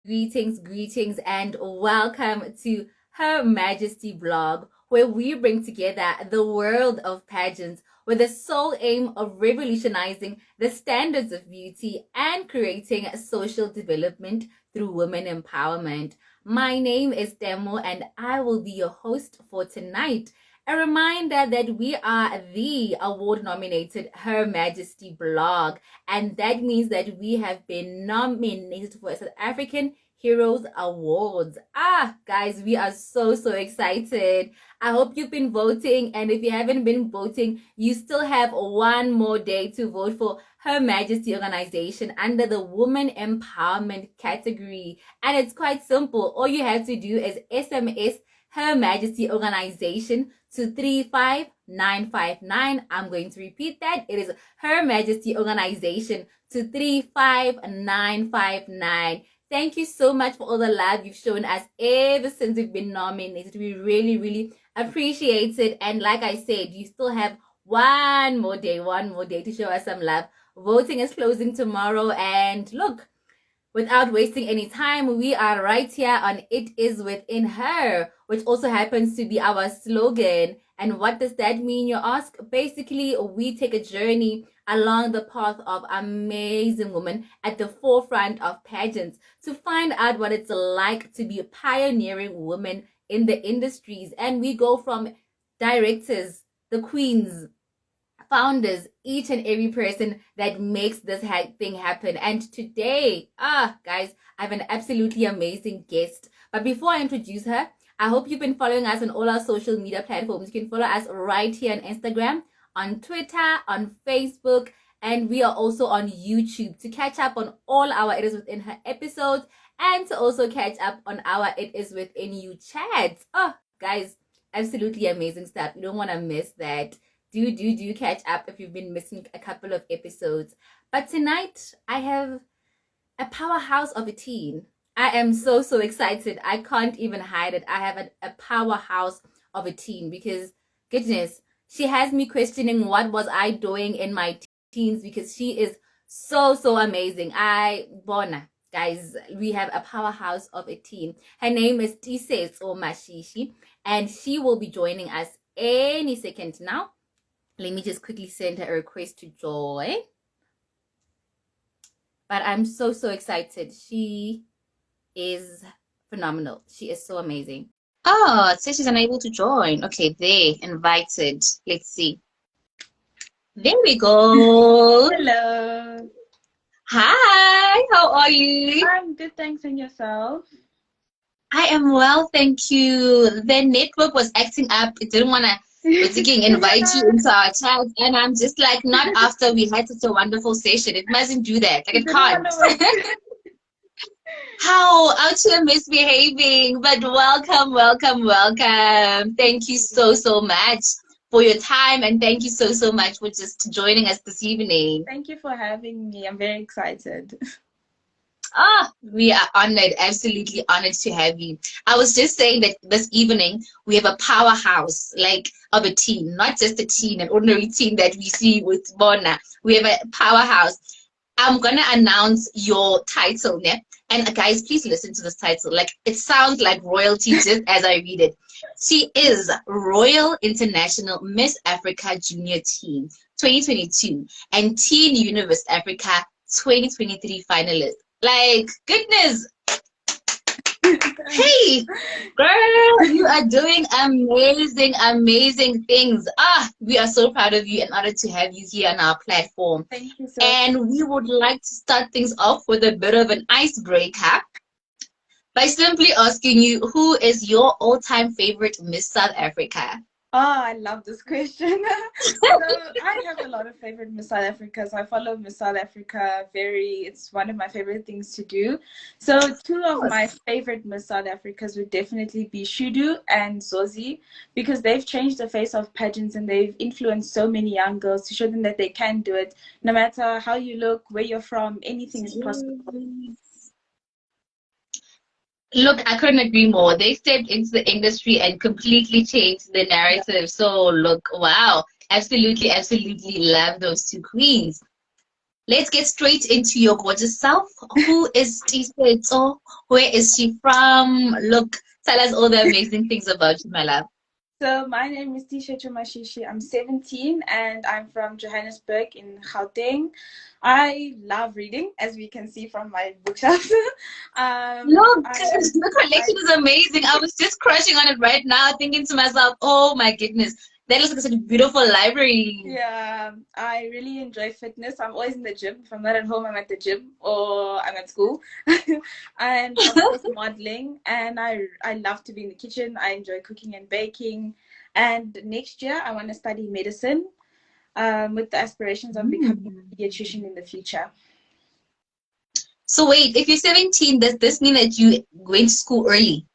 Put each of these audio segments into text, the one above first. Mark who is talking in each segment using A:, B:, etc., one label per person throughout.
A: greetings, and welcome to Her Majesty blog, where we bring together the world of pageants with the sole aim of revolutionizing the standards of beauty and creating social development through women empowerment. My name is Demo, and I will be your host for tonight. A reminder that we are the award-nominated Her Majesty blog, and that means that we have been nominated for a South African Heroes Awards. Guys, we are so excited. I hope you've been voting, and if you haven't been voting, you still have one more day to vote for Her Majesty organization under the Women Empowerment category. And it's quite simple. All you have to do is SMS Her Majesty organization to 35959. I'm going to repeat that. It is Her Majesty organization to 35959. Thank you so much for all the love you've shown us ever since we've been nominated. We really appreciate it. And like I said, you still have one more day to show us some love. Voting is closing tomorrow, and look, without wasting any time, we are right here on It Is Within Her, which also happens to be our slogan. And what does that mean, you ask? Basically, we take a journey along the path of amazing women at the forefront of pageants to find out what it's like to be pioneering women in the industries. And we go from directors, the queens, founders, each and every person that makes this thing happen. And today, guys, I have an absolutely amazing guest. But before I introduce her, I hope you've been following us on all our social media platforms. You can follow us right here on Instagram, on Twitter, on Facebook, and we are also on YouTube to catch up on all our It Is Within Her episodes and to also catch up on our It Is Within You chats. Guys, absolutely amazing stuff. You don't want to miss that. Do catch up if you've been missing a couple of episodes. But tonight, I have a powerhouse of a teen. I am so excited. I can't even hide it. I have a powerhouse of a teen because, goodness, she has me questioning what was I doing in my teens, because she is so amazing. Guys, we have a powerhouse of a teen. Her name is Tises or Mashishi, and she will be joining us any second now. Let me just quickly send her a request to join. But I'm so excited. She is phenomenal. She is so amazing. Oh, it says she's unable to join. Okay, there, invited. Let's see. There we go.
B: Hello.
A: Hi, how are you?
B: I'm good, thanks. And yourself?
A: I am well, thank you. The network was acting up. It didn't want to invite you into our chat, and I'm just like, not after we had such a wonderful session. It mustn't do that. Like, it can't. How out here misbehaving, but welcome. Thank you so much for your time, and thank you so much for just joining us this evening.
B: Thank you for having me. I'm very excited.
A: We are honored, absolutely honored to have you. I was just saying that this evening we have a powerhouse of a teen, not just a teen, an ordinary teen that we see with Bona. We have a powerhouse. I'm gonna announce your title, ne? And guys, please listen to this title. It sounds like royalty just as I read it. She is Royal International Miss Africa Junior Teen 2022 and Teen Universe Africa 2023 finalist. Goodness. Hey, girl, you are doing amazing things. We are so proud of you and honored to have you here on our platform.
B: Thank you so much.
A: And we would like to start things off with a bit of an icebreaker by simply asking you, who is your all-time favorite Miss South Africa?
B: I love this question. So I have a lot of favorite Miss South Africas. I follow Miss South Africa it's one of my favorite things to do. So two of my favorite Miss South Africas would definitely be Shudu and Zozi, because they've changed the face of pageants and they've influenced so many young girls to show them that they can do it. No matter how you look, where you're from, anything is possible.
A: Look, I couldn't agree more. They stepped into the industry and completely changed the narrative. So look, wow, absolutely love those two queens.
C: let's get straight into your gorgeous self. Who is Tiseto? Where is she from? Look, tell us all the amazing things about you, my love.
B: So my name is Tisha Chumashishi. I'm 17 and I'm from Johannesburg in Gauteng. I love reading, as we can see from my bookshelf.
C: Look,
B: I
C: the collection is amazing. I was just crushing on it right now, thinking to myself, oh my goodness, that looks like such a beautiful library.
B: Yeah, I really enjoy fitness. I'm always in the gym. If I'm not at home, I'm at the gym or I'm at school. And of course, modeling. And I love to be in the kitchen. I enjoy cooking and baking. And next year, I want to study medicine with the aspirations of becoming a pediatrician in the future.
C: So wait, if you're 17, does this mean that you went to school early?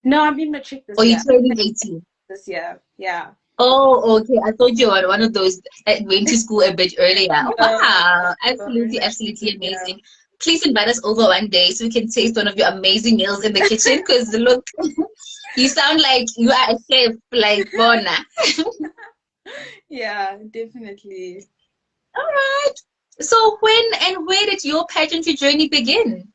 B: No, I'm in matric
C: Or
B: this
C: you
B: year.
C: turning 18?
B: This year, yeah.
C: Oh, okay. I thought you were one of those that went to school a bit earlier. Oh,
B: No,
C: wow.
B: I'm in
C: Absolutely,
B: matric
C: absolutely
B: this year.
C: amazing. Please invite us over one day so we can taste one of your amazing meals in the kitchen. Because look, you sound like you are a chef, like Bona.
B: Yeah, definitely.
C: All right. So when and where did your pageantry journey begin?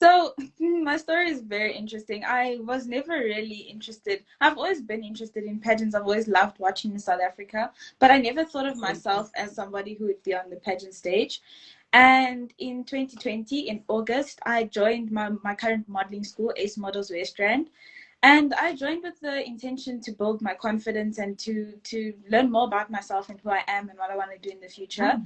B: So my story is very interesting. I was never really interested. I've always been interested in pageants. I've always loved watching Miss South Africa, but I never thought of myself as somebody who would be on the pageant stage. And in 2020, in August, I joined my current modeling school, Ace Models Westland. And I joined with the intention to build my confidence and to learn more about myself and who I am and what I want to do in the future.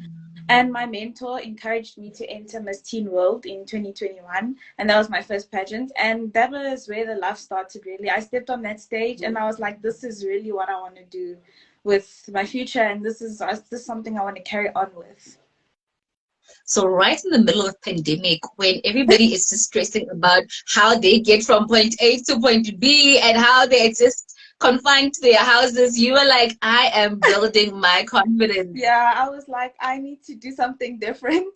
B: And my mentor encouraged me to enter Miss Teen World in 2021. And that was my first pageant. And that was where the love started, really. I stepped on that stage and I was like, this is really what I want to do with my future. And this is something I want to carry on with.
C: So right in the middle of pandemic, when everybody is just stressing about how they get from point A to point B and how they're just confined to their houses, you were like, I am building my confidence.
B: Yeah, I was like, I need to do something different.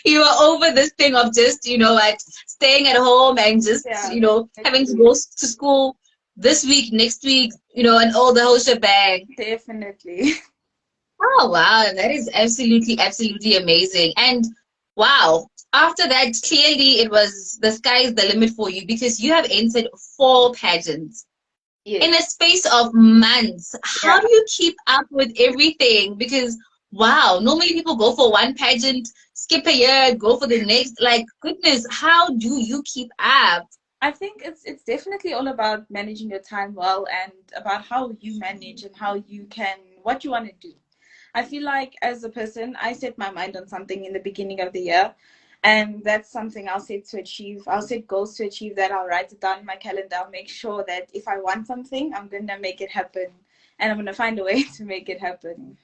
C: You were over this thing of just, like staying at home and just,
B: Yeah,
C: having to
B: definitely.
C: go to school this week, next week, and all the whole shebang.
B: Definitely.
C: Oh, wow. That is absolutely, absolutely amazing. And wow, after that, clearly it was the sky is the limit for you because you have entered 4 pageants in a
B: Yes.
C: space of months. How
B: Yeah.
C: do you keep up with everything? Because wow, normally people go for one pageant, skip a year, go for the next. Like, goodness, how do you keep up?
B: I think it's definitely all about managing your time well and about how you manage and how you can what you want to do. I feel like as a person, I set my mind on something in the beginning of the year, and that's something I'll set to achieve. I'll set goals to achieve that. I'll write it down in my calendar. I'll make sure that if I want something, I'm gonna make it happen, and I'm gonna find a way to make it happen.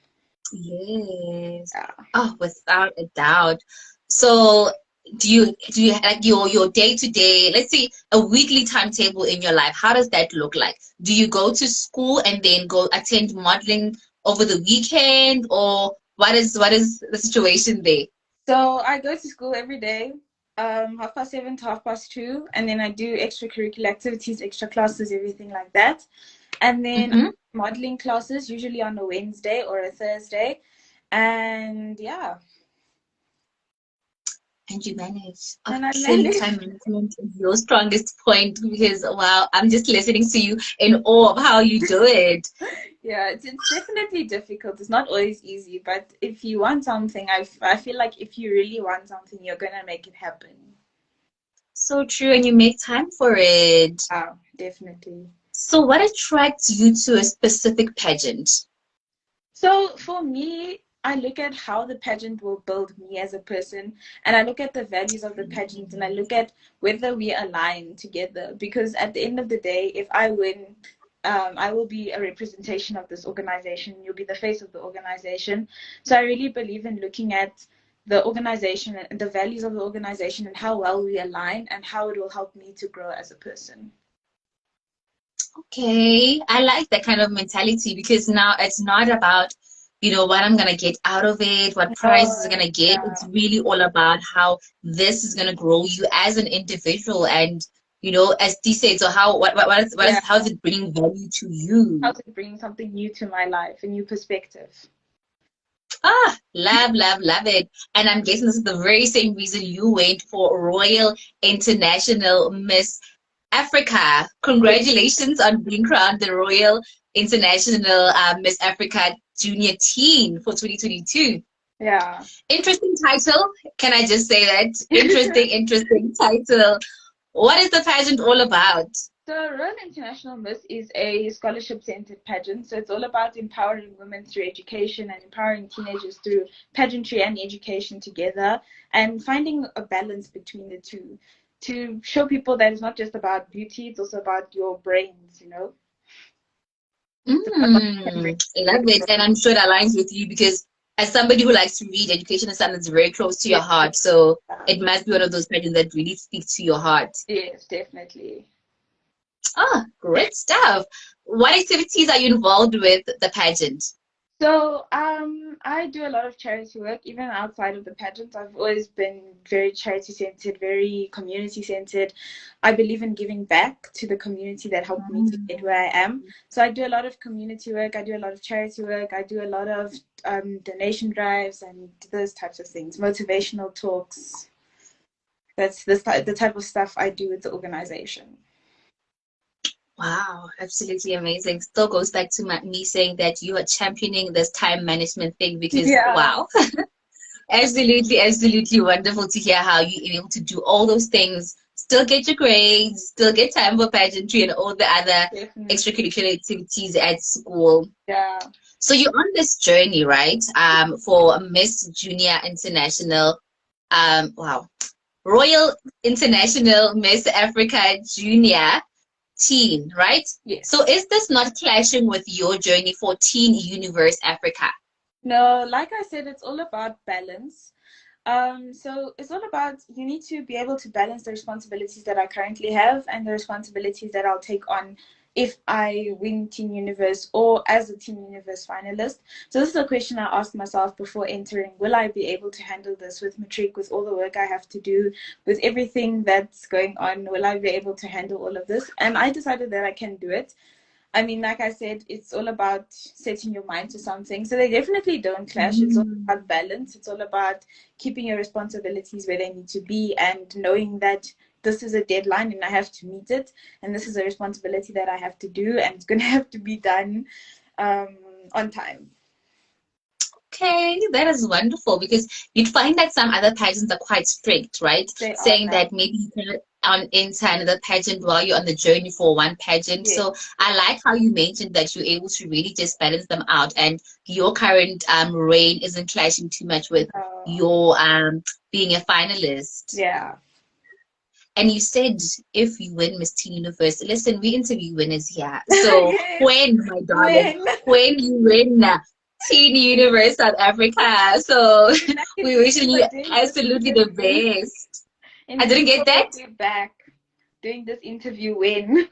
C: Yes.
B: Yeah.
C: Oh, without a doubt. So do you like your day to day, let's say a weekly timetable in your life, how does that look like? Do you go to school and then go attend modeling over the weekend, or what is the situation there?
B: So I go to school every day, 7:30 to 2:30, and then I do extracurricular activities, extra classes, everything like that. And then
C: Mm-hmm.
B: modeling classes, usually on a Wednesday or a Thursday. And yeah,
C: And you manage. Oh,
B: and I
C: clearly
B: manage.
C: time management is your strongest point because wow, I'm just listening to you in awe of how you do it.
B: Yeah, it's definitely difficult. It's not always easy, but if you want something, I feel like if you really want something, you're gonna make it happen.
C: So true, and you make time for it.
B: Definitely.
C: So what attracts you to a specific pageant?
B: So for me, I look at how the pageant will build me as a person, and I look at the values of the pageant, and I look at whether we align together. Because at the end of the day, if I win, I will be a representation of this organization. You'll be the face of the organization. So I really believe in looking at the organization and the values of the organization and how well we align and how it will help me to grow as a person.
C: Okay, I like that kind of mentality because now it's not about, what I'm gonna get out of it, what prizes I'm
B: Oh,
C: gonna get. It's
B: yeah.
C: really all about how this is gonna grow you as an individual and, as Dee said, so how
B: Yeah.
C: how is it bringing value to you?
B: How to bring something new to my life, a new perspective.
C: Love it. And I'm guessing this is the very same reason you went for Royal International Miss Africa. Congratulations on being crowned the Royal International Miss Africa Junior Teen for 2022.
B: Yeah.
C: Interesting title. Can I just say that? Interesting title. What is the pageant all about?
B: So Royal International Miss is a scholarship-centered pageant. So it's all about empowering women through education and empowering teenagers through pageantry and education together, and finding a balance between the two to show people that it's not just about beauty, it's also about your brains, you know?
C: Love it. And I'm sure it aligns with you because as somebody who likes to read, education is something that's very close to your
B: Yes,
C: heart. So it must be one of those pageants that really speaks to your heart.
B: yes, definitely.
C: Great stuff. What activities are you involved with the pageant?
B: So I do a lot of charity work, even outside of the pageant. I've always been very charity centered, very community centered. I believe in giving back to the community that helped me to get where I am. So I do a lot of community work. I do a lot of charity work. I do a lot of donation drives and those types of things, motivational talks. That's the type of stuff I do with the organization.
C: Wow, absolutely amazing. Still goes back to me saying that you are championing this time management thing because,
B: Yeah.
C: wow, absolutely wonderful to hear how you're able to do all those things, still get your grades, still get time for pageantry and all the other
B: Definitely.
C: extracurricular activities at school.
B: Yeah.
C: So you're on this journey, right? For Miss Junior International, wow, Royal International Miss Africa Junior Teen, right?
B: Yes.
C: So is this not clashing with your journey for Teen Universe Africa?
B: No, like I said, it's all about balance. So it's all about you need to be able to balance the responsibilities that I currently have and the responsibilities that I'll take on if I win Teen Universe or as a Teen Universe finalist. So this is a question I asked myself before entering. Will I be able to handle this with matric, with all the work I have to do, with everything that's going on? Will I be able to handle all of this? And I decided that I can do it. I mean, like I said, it's all about setting your mind to something. So they definitely don't clash. It's all about balance. It's all about keeping your responsibilities where they need to be and knowing that this is a deadline and I have to meet it. And this is a responsibility that I have to do and it's going to have to be done on time.
C: Okay, that is wonderful because you'd find that some other pageants are quite strict, right?
B: They
C: Saying
B: are.
C: that maybe you can enter another pageant while you're on the journey for one pageant.
B: Yes.
C: So I like how you mentioned that you're able to really just balance them out and your current reign isn't clashing too much with your being a finalist.
B: Yeah.
C: And you said if you win Miss Teen Universe, listen, we interview winners here. So when, my darling, when you win Teen Universe South Africa. So we wishing you absolutely the best. I didn't get that.
B: Back doing this interview when.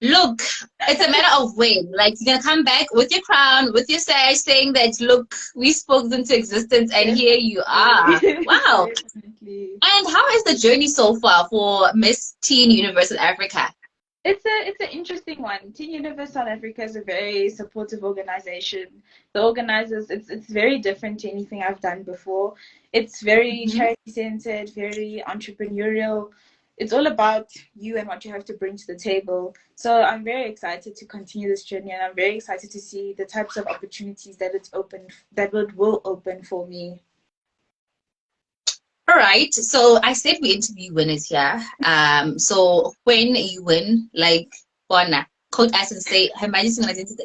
C: Look, it's a matter of when. Like you're gonna come back with your crown, with your sash, saying that look, we spoke into existence, and here you are. Wow.
B: Definitely.
C: And how is the journey so far for Miss Teen Universe South Africa?
B: It's an interesting one. Teen Universe South Africa is a very supportive organization. The organizers, it's very different to anything I've done before. It's very charity centered, very entrepreneurial. It's all about you and what you have to bring to the table. So I'm very excited to continue this journey, and I'm very excited to see the types of opportunities that it will open for me.
C: All right. So I said we interview winners here. So when you win, like Bona, quote us and say, Her Majesty,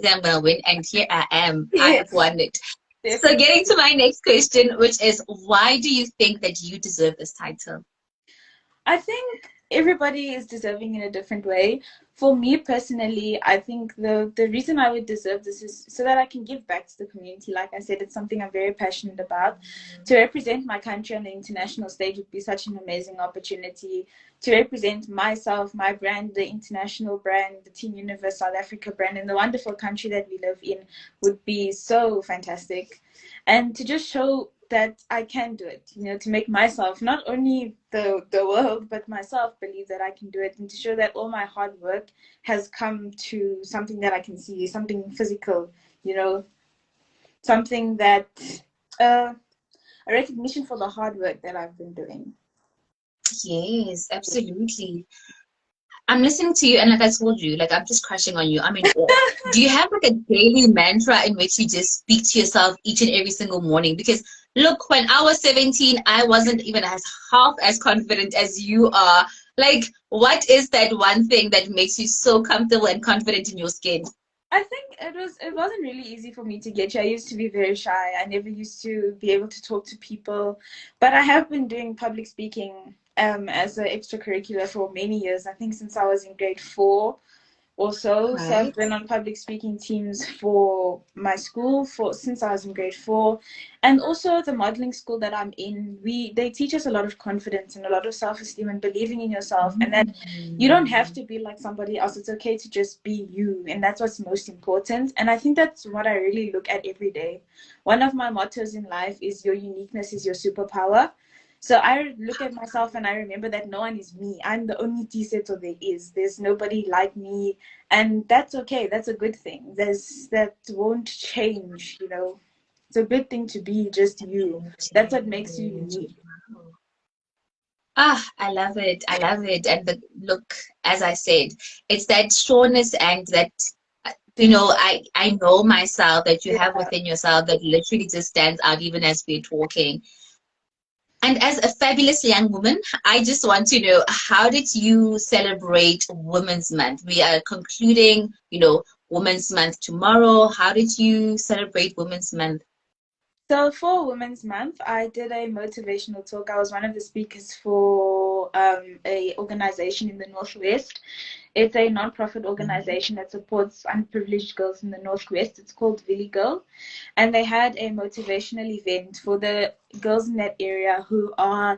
C: I'm gonna win, and here I am.
B: Yes.
C: I have won it. Definitely. So getting to my next question, which is why do you think that you deserve this title?
B: I think everybody is deserving in a different way. For me personally, I think the reason I would deserve this is so that I can give back to the community. Like I said, it's something I'm very passionate about. To represent my country on the international stage would be such an amazing opportunity. To represent myself, my brand, the international brand, the Teen Universe South Africa brand, and the wonderful country that we live in would be so fantastic. And to just show that I can do it, you know, to make myself, not only the world, but myself believe that I can do it, and to show that all my hard work has come to something that I can see, something physical, you know. something that a recognition for the hard work that I've been doing.
C: Yes, absolutely. I'm listening to you, and like I told you, like I'm just crushing on you. I'm in awe. Do you have like a daily mantra in which you just speak to yourself each and every single morning? Because look, when I was 17, I wasn't even as half as confident as you are. Like, what is that one thing that makes you so comfortable and confident in your skin?
B: I think it wasn't really easy for me to get here. I used to be very shy. I never used to be able to talk to people. But I have been doing public speaking as an extracurricular for many years. I think since I was in grade 4 or so. So I've
C: Right.
B: been on public speaking teams for my school for since I was in grade 4, and also the modeling school that I'm in. They teach us a lot of confidence and a lot of self-esteem and believing in yourself, and that you don't have to be like somebody else. It's okay to just be you, and that's what's most important. And I think that's what I really look at every day. One of my mottos in life is your uniqueness is your superpower. So I look at myself and I remember that no one is me. I'm the only T-Seto there is. There's nobody like me. And that's okay. That's a good thing. That won't change, you know. It's a good thing to be just you. That's what makes you unique.
C: Ah, I love it. I love it. And the look, as I said, it's that sureness and that, I know myself that you have
B: Yeah.
C: within yourself that literally just stands out even as we're talking. And as a fabulous young woman, I just want to know, how did you celebrate Women's Month? We are concluding, Women's Month tomorrow. How did you celebrate Women's Month?
B: So for Women's Month, I did a motivational talk. I was one of the speakers for a organization in the Northwest. It's a non-profit organization that supports underprivileged girls in the Northwest. It's called Vili Girl. And they had a motivational event for the girls in that area who are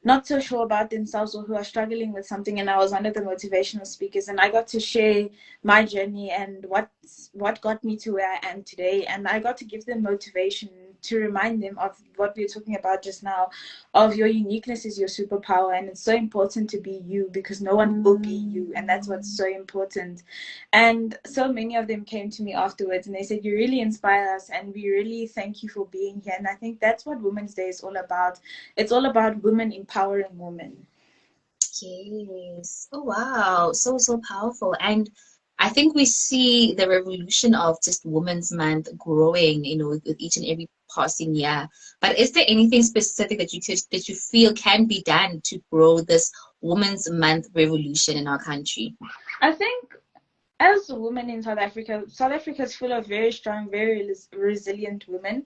B: not so sure about themselves or who are struggling with something. And I was one of the motivational speakers, and I got to share my journey and what got me to where I am today. And I got to give them motivation to remind them of what we were talking about just now, of your uniqueness is your superpower, and it's so important to be you because no one will be you, and that's what's so important. And so many of them came to me afterwards and they said, you really inspire us and we really thank you for being here. And I think that's what Women's Day is all about. It's all about women empowering women.
C: Yes. Oh, wow. So, so powerful. And I think we see the revolution of just Women's Month growing, with each and every passing year. But is there anything specific that you feel can be done to grow this Women's Month revolution in our country?
B: I think as a woman in South Africa is full of very strong, very resilient women.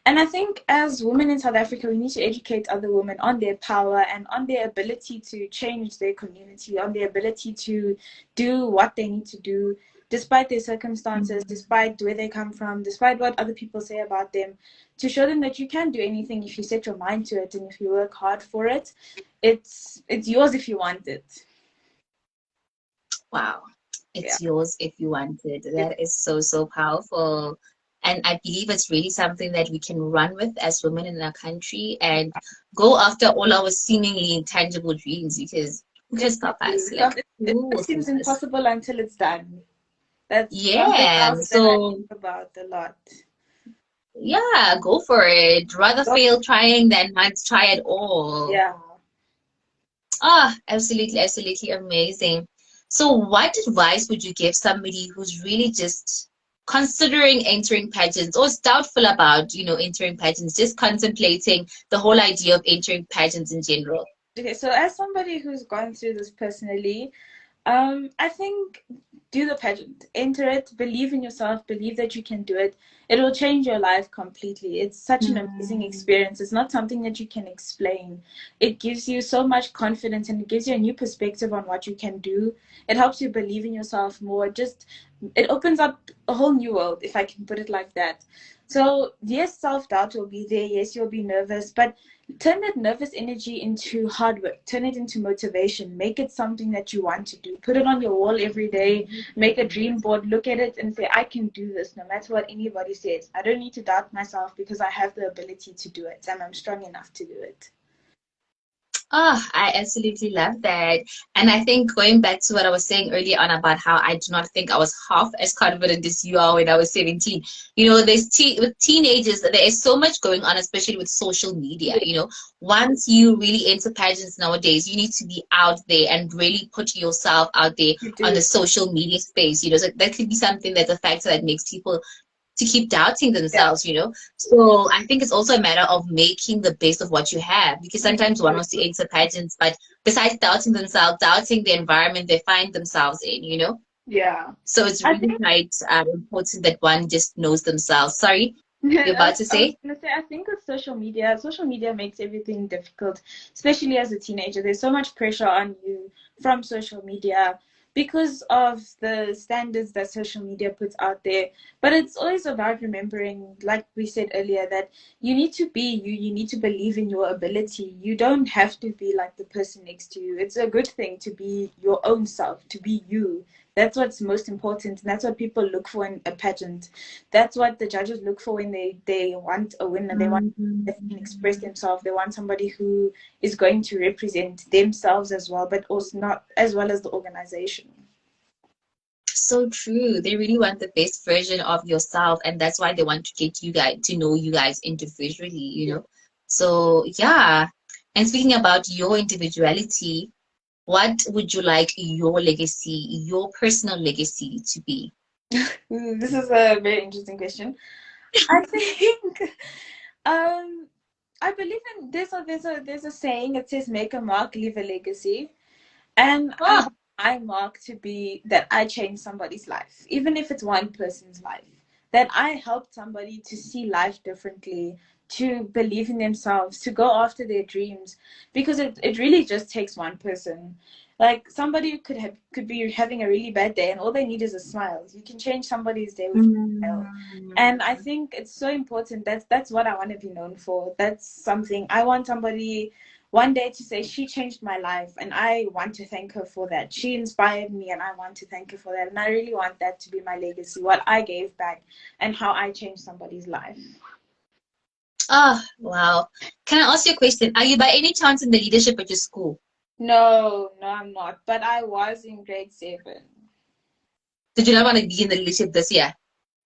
B: And I think as women in South Africa, we need to educate other women on their power and on their ability to change their community, on their ability to do what they need to do, despite their circumstances, despite where they come from, despite what other people say about them, to show them that you can do anything if you set your mind to it and if you work hard for it. It's yours if you want it.
C: Wow.
B: Yeah.
C: It's yours if you want it.
B: Yeah.
C: That is so, so powerful. And I believe it's really something that we can run with as women in our country and go after all our seemingly intangible dreams, because who can stop us?
B: Definitely.
C: Like,
B: It
C: who will
B: seems
C: stop us?
B: impossible until it's done. That's something
C: Yeah.
B: else that I
C: So,
B: think about a lot.
C: yeah, go for it. Rather
B: So,
C: fail trying than not try at all.
B: yeah.
C: Ah, absolutely, absolutely amazing. So, what advice would you give somebody who's really just considering entering pageants or is doubtful about, entering pageants, just contemplating the whole idea of entering pageants in general?
B: Okay, so as somebody who's gone through this personally, I think do the pageant, enter it, believe in yourself, believe that you can do it. It will change your life completely. It's such an amazing experience. It's not something that you can explain. It gives you so much confidence and it gives you a new perspective on what you can do. It helps you believe in yourself more. It opens up a whole new world, if I can put it like that. So yes, self-doubt will be there. Yes, you'll be nervous, but turn that nervous energy into hard work. Turn it into motivation. Make it something that you want to do. Put it on your wall every day. Make a dream board. Look at it and say, I can do this no matter what anybody says. I don't need to doubt myself because I have the ability to do it and I'm strong enough to do it.
C: Oh, I absolutely love that. And I think going back to what I was saying earlier on about how I do not think I was half as confident as you are when I was 17. You know, with teenagers, there is so much going on, especially with social media.
B: Yeah,
C: You know, once you really enter pageants nowadays, you need to be out there and really put yourself out there
B: you
C: on
B: do.
C: the social media space. You know, so that could be something that's a factor that makes people to keep doubting
B: Yeah.
C: themselves, you know. So I think it's also a matter of making the best of what you have, because sometimes one wants to enter pageants, but besides doubting themselves, doubting the environment they find themselves in, you know.
B: Yeah.
C: So it's
B: I
C: really
B: think
C: quite important that one just knows themselves. Sorry, you're
B: I
C: about
B: was,
C: to
B: I was
C: say?
B: gonna say, I think with social media makes everything difficult, especially as a teenager. There's so much pressure on you from social media because of the standards that social media puts out there. But it's always about remembering, like we said earlier, that you need to be you. You need to believe in your ability. You don't have to be like the person next to you. It's a good thing to be your own self, to be you. That's what's most important, and that's what people look for in a pageant. That's what the judges look for when they want a winner. They want
C: Mhm.
B: that can express themselves. They want somebody who is going to represent themselves as well, but also not as well as the organization.
C: So true. They really want the best version of yourself, and that's why they want to get you guys to know you guys individually, you
B: Yeah.
C: know. So yeah. And speaking about your individuality, what would you like your legacy, your personal legacy to be?
B: This is a very interesting question. I think um I believe in there's a saying. It says make a mark, leave a legacy. And I
C: Oh,
B: want my mark to be that I changed somebody's life, even if it's one person's life. That I helped somebody to see life differently, to believe in themselves, to go after their dreams. Because it really just takes one person. Like somebody could be having a really bad day and all they need is a smile. You can change somebody's day with a smile. And I
C: mm.
B: think it's so important. That's what I want to be known for. That's something I want somebody one day to say she changed my life and I want to thank her for that. She inspired me and I want to thank her for that. And I really want that to be my legacy, what I gave back and how I changed somebody's life.
C: Oh, wow. Can I ask you a question? Are you by any chance in the leadership at your school?
B: No, no, I'm not. But I was in grade 7.
C: Did you not want to be in the leadership this year?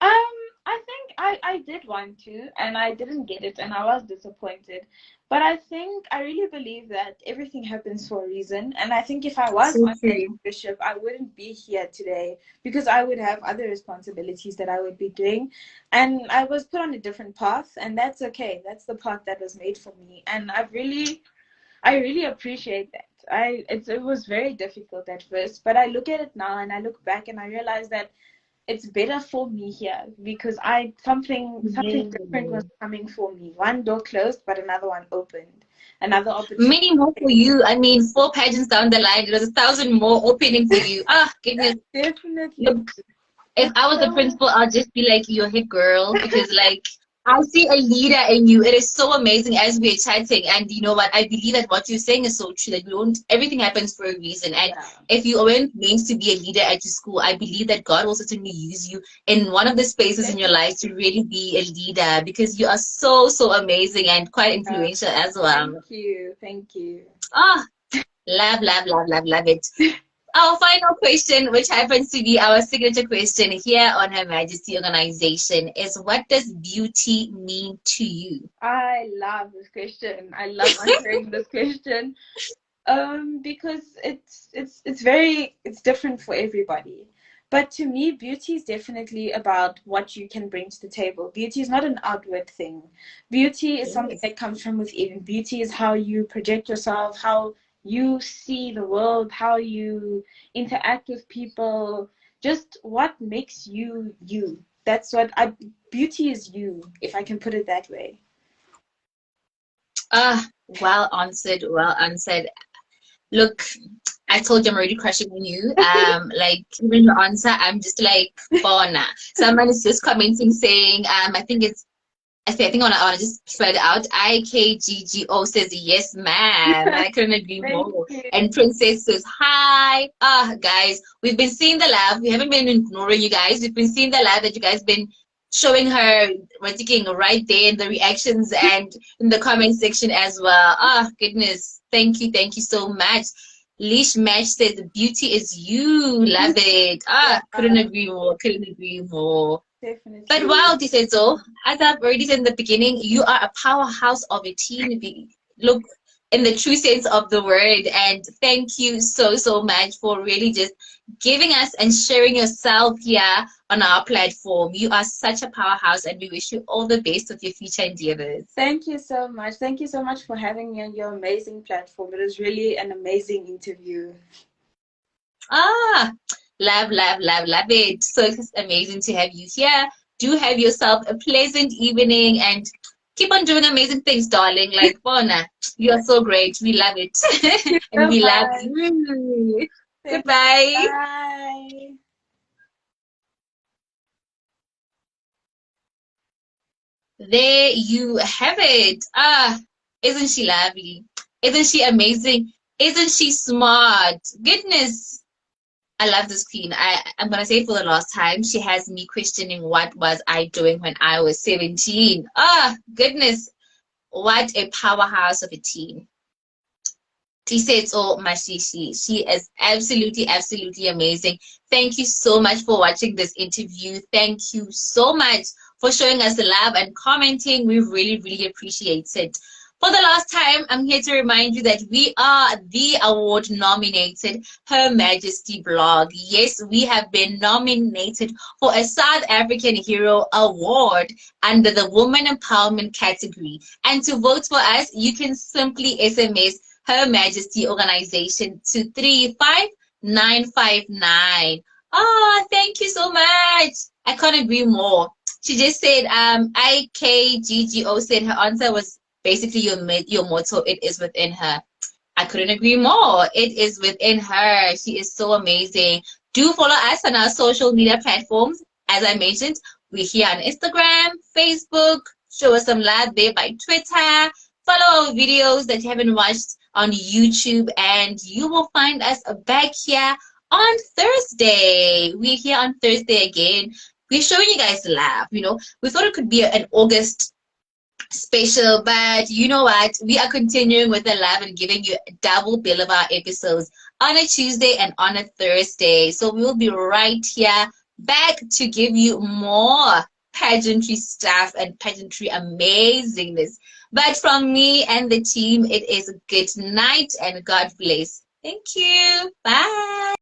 B: Um, I think I did want to, and I didn't get it, and I was disappointed. But I think I really believe that everything happens for a reason, and I think if I was
C: So
B: on that
C: true.
B: leadership, I wouldn't be here today because I would have other responsibilities that I would be doing, and I was put on a different path, and that's okay. That's the path that was made for me, and I really appreciate that. It was very difficult at first, but I look at it now and I look back and I realize that it's better for me here because I something different was
C: Yay.
B: coming for me. One door closed, but another one opened. Another opportunity.
C: Many more for you. I mean, 4 pageants down the line, there's 1,000 more opening for you. Ah, goodness.
B: Definitely.
C: Look, if
B: It's
C: I was the
B: so
C: principal, I'll just be like, you're a hit girl, because like I see a leader in you. It is so amazing as we're chatting. And you know what? I believe that what you're saying is so true, that you don't everything happens for a reason. And
B: yeah.
C: if you weren't meant to be a leader at your school, I believe that God will certainly use you in one of the spaces in your life to really be a leader, because you are so, so amazing and quite influential as well.
B: Thank you. Thank you.
C: Ah, love, love, love, love, love it. Our final question, which happens to be our signature question here on Her Majesty organization, is what does beauty mean to you?
B: I love this question. I love answering this question. Because it's different for everybody. But to me, beauty is definitely about what you can bring to the table. Beauty is not an outward thing. Beauty is something
C: Yes.
B: that comes from within. Beauty is how you project yourself, how you see the world, how you interact with people, just what makes you you. That's what I beauty is you, if I can put it that way.
C: Ah, well answered, well answered. Look, I told you I'm already crushing on you. Like even your answer, I'm just like, Bona. Someone is just commenting saying, I think it's I think I wanna just spread it out. IKGGO says yes, ma'am. I couldn't agree
B: Thank
C: more.
B: you.
C: And Princess says hi. Ah, guys, we've been seeing the love. We haven't been ignoring you guys. We've been seeing the love that you guys been showing her. We're taking right there in the reactions and in the comment section as well. Ah, goodness. Thank you so much. Leash Match says the beauty is you. Love it. Ah, couldn't
B: Yeah,
C: agree more. Couldn't agree more. But
B: definitely.
C: wow, Disezo, as I've already said in the beginning, you are a powerhouse of a team. Look, in the true sense of the word. And thank you so much for really just giving us and sharing yourself here on our platform. You are such a powerhouse, and we wish you all the best with your future endeavors.
B: Thank you so much. Thank you so much for having me on your amazing platform. It was really an amazing interview.
C: Ah, love it. So it's amazing to have you here. Do have yourself a pleasant evening and keep on doing amazing things, darling. Like, Bona, you are so great. We love it. And
B: So
C: we love
B: much.
C: you.
B: Thank you.
C: Goodbye.
B: Bye.
C: There you have it. Ah, isn't she lovely? Isn't she amazing? Isn't she smart? Goodness. I love this queen. I'm gonna say it for the last time. She has me questioning what was I doing when I was 17. Ah, goodness, what a powerhouse of a teen. She says, "Oh, Mashishi, she is absolutely amazing." Thank you so much for watching this interview. Thank you so much for showing us the love and commenting. We really appreciate it. For the last time, I'm here to remind you that we are the award nominated Her Majesty blog. Yes, we have been nominated for a South African Hero Award under the Women Empowerment category. And to vote for us, you can simply SMS Her Majesty organization to 35959. Oh, thank you so much. I can't agree more. She just said, IKGGO said her answer was basically your motto. It is within her. I couldn't agree more. It is within her. She is so amazing. Do follow us on our social media platforms. As I mentioned, we're here on Instagram, Facebook. Show us some love there by Twitter. Follow our videos that you haven't watched on YouTube, and you will find us back here on Thursday. We're here on Thursday again. We're showing you guys love. We thought it could be an August special, but you know what? We are continuing with the love and giving you a double bill of our episodes on a Tuesday and on a Thursday. So we'll be right here back to give you more pageantry stuff and pageantry amazingness. But from me and the team, it is good night and God bless. Thank you. Bye.